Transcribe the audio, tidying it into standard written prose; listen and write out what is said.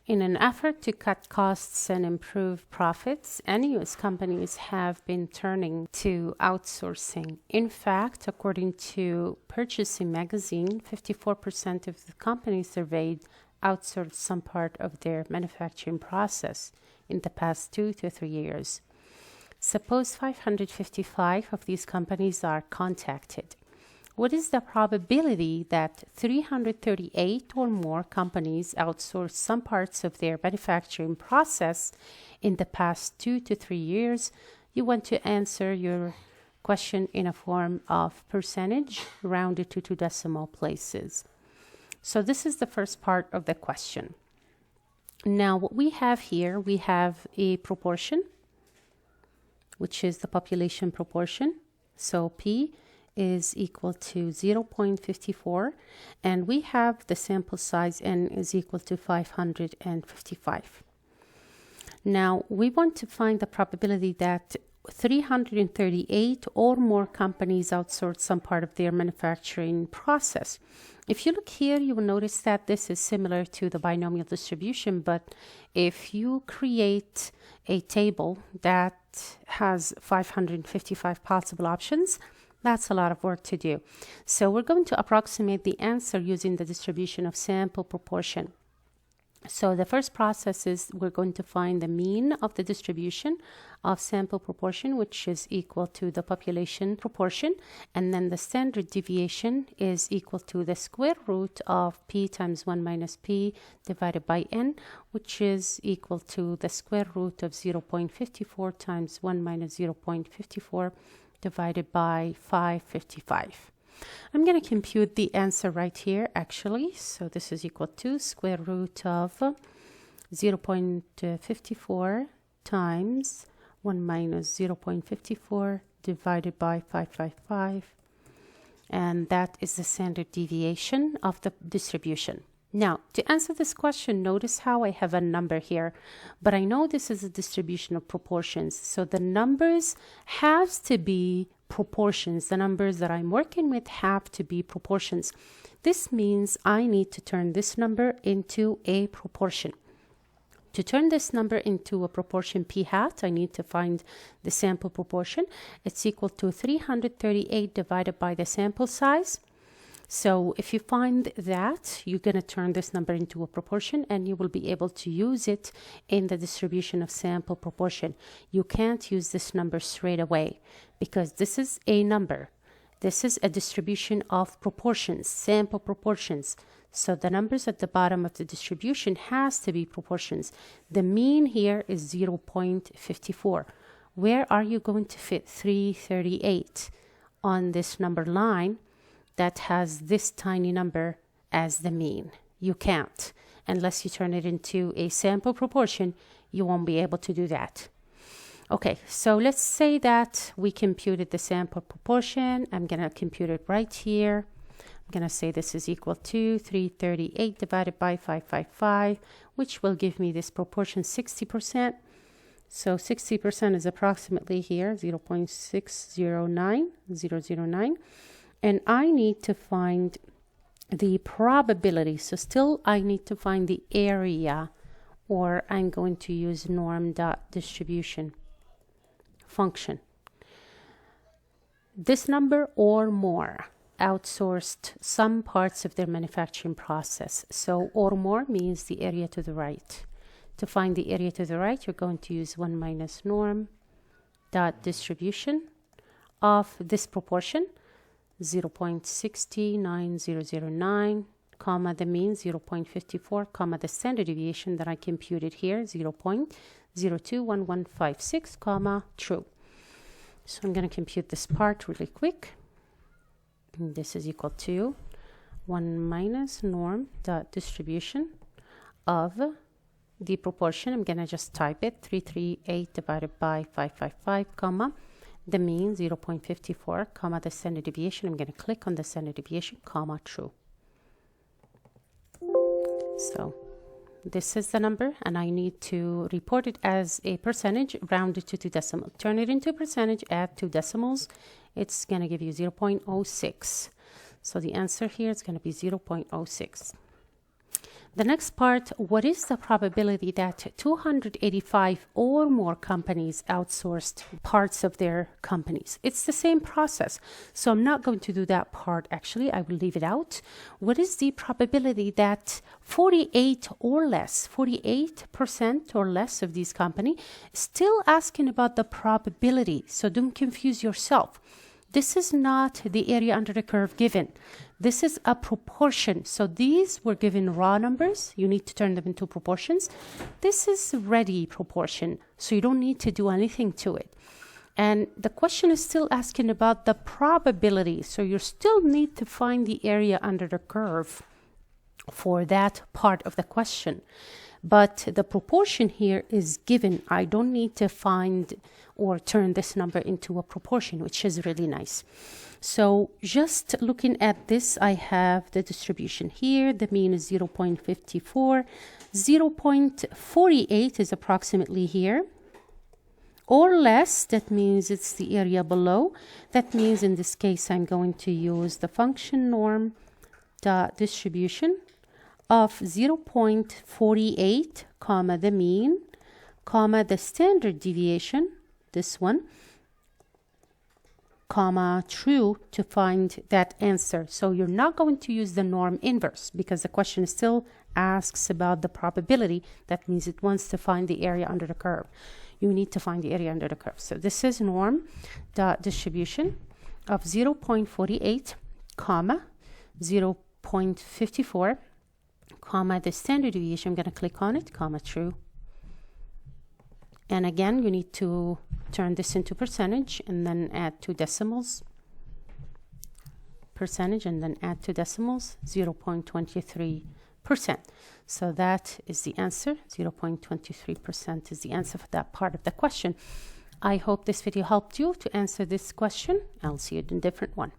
In an effort to cut costs and improve profits, NUS companies have been turning to outsourcing. In fact, according to Purchasing Magazine, 54% of the companies surveyed outsourced some part of their manufacturing process in the past 2 to 3 years. Suppose 555 of these companies are contacted. What is the probability that 338 or more companies outsource some parts of their manufacturing process in the past 2 to 3 years? You want to answer your question in a form of percentage rounded to 2 decimal places. So this is the first part of the question. Now what we have here, we have a proportion, which is the population proportion. So P is equal to 0.54, and we have the sample size N is equal to 555. Now we want to find the probability that 338 or more companies outsource some part of their manufacturing process. If you look here, you will notice that this is similar to the binomial distribution, but if you create a table that has 555 possible options, that's a lot of work to do. So we're going to approximate the answer using the distribution of sample proportion. So the first process is we're going to find the mean of the distribution of sample proportion, which is equal to the population proportion. And then the standard deviation is equal to the square root of P times 1 minus P divided by N, which is equal to the square root of 0.54 times 1 minus 0.54 divided by 555. I'm going to compute the answer right here actually. So this is equal to square root of 0.54 times 1 minus 0.54 divided by 555. And that is the standard deviation of the distribution. Now, to answer this question, notice how I have a number here, but I know this is a distribution of proportions. So the numbers have to be proportions. The numbers that I'm working with have to be proportions. This means I need to turn this number into a proportion. To turn this number into a proportion P hat, I need to find the sample proportion. It's equal to 338 divided by the sample size. So if you find that, you're going to turn this number into a proportion and you will be able to use it in the distribution of sample proportion. You can't use this number straight away because this is a number. This is a distribution of proportions, sample proportions. So the numbers at the bottom of the distribution has to be proportions. The mean here is 0.54. Where are you going to fit 338 on this number line that has this tiny number as the mean? You can't. Unless you turn it into a sample proportion, you won't be able to do that. Okay, so let's say that we computed the sample proportion. I'm going to compute it right here. I'm going to say this is equal to 338 divided by 555, which will give me this proportion 60%. So 60% is approximately here 0.609009. And I need to find the probability. So still I need to find the area, or I'm going to use norm.distribution function. This number or more outsourced some parts of their manufacturing process. So or more means the area to the right. To find the area to the right, you're going to use 1 minus norm.distribution of this proportion, 0.69009, comma the mean 0.54, comma the standard deviation that I computed here, 0.021156, comma true. So I'm going to compute this part really quick. And this is equal to 1 minus norm.distribution of the proportion. I'm going to just type it, 338 divided by 555, comma the mean 0.54, comma the standard deviation. I'm going to click on the standard deviation, comma true. So this is the number, and I need to report it as a percentage rounded to 2 decimals. Turn it into a percentage, add 2 decimals. It's going to give you 0.06. So the answer here is going to be 0.06. The next part, what is the probability that 285 or more companies outsourced parts of their companies? It's the same process. So I'm not going to do that part. Actually, I will leave it out. What is the probability that 48% or less of these companies, still asking about the probability. So don't confuse yourself. This is not the area under the curve given. This is a proportion. So these were given raw numbers. You need to turn them into proportions. This is ready proportion. So you don't need to do anything to it. And the question is still asking about the probability. So you still need to find the area under the curve for that part of the question. But the proportion here is given. I don't need to find or turn this number into a proportion, which is really nice. So just looking at this, I have the distribution here. The mean is 0.54. 0.48 is approximately here. Or less, that means it's the area below. That means in this case, I'm going to use the function norm dot distribution of 0.48, comma, the mean, comma, the standard deviation, this one, comma, true, to find that answer. So you're not going to use the norm inverse because the question still asks about the probability. That means it wants to find the area under the curve. You need to find the area under the curve. So this is norm dot distribution of 0.48, comma, 0.54, comma, the standard deviation. I'm going to click on it, comma, true. And again, you need to turn this into percentage and then add 2 decimals. Percentage and then add 2 decimals, 0.23%. So that is the answer. 0.23% is the answer for that part of the question. I hope this video helped you to answer this question. I'll see you in a different one.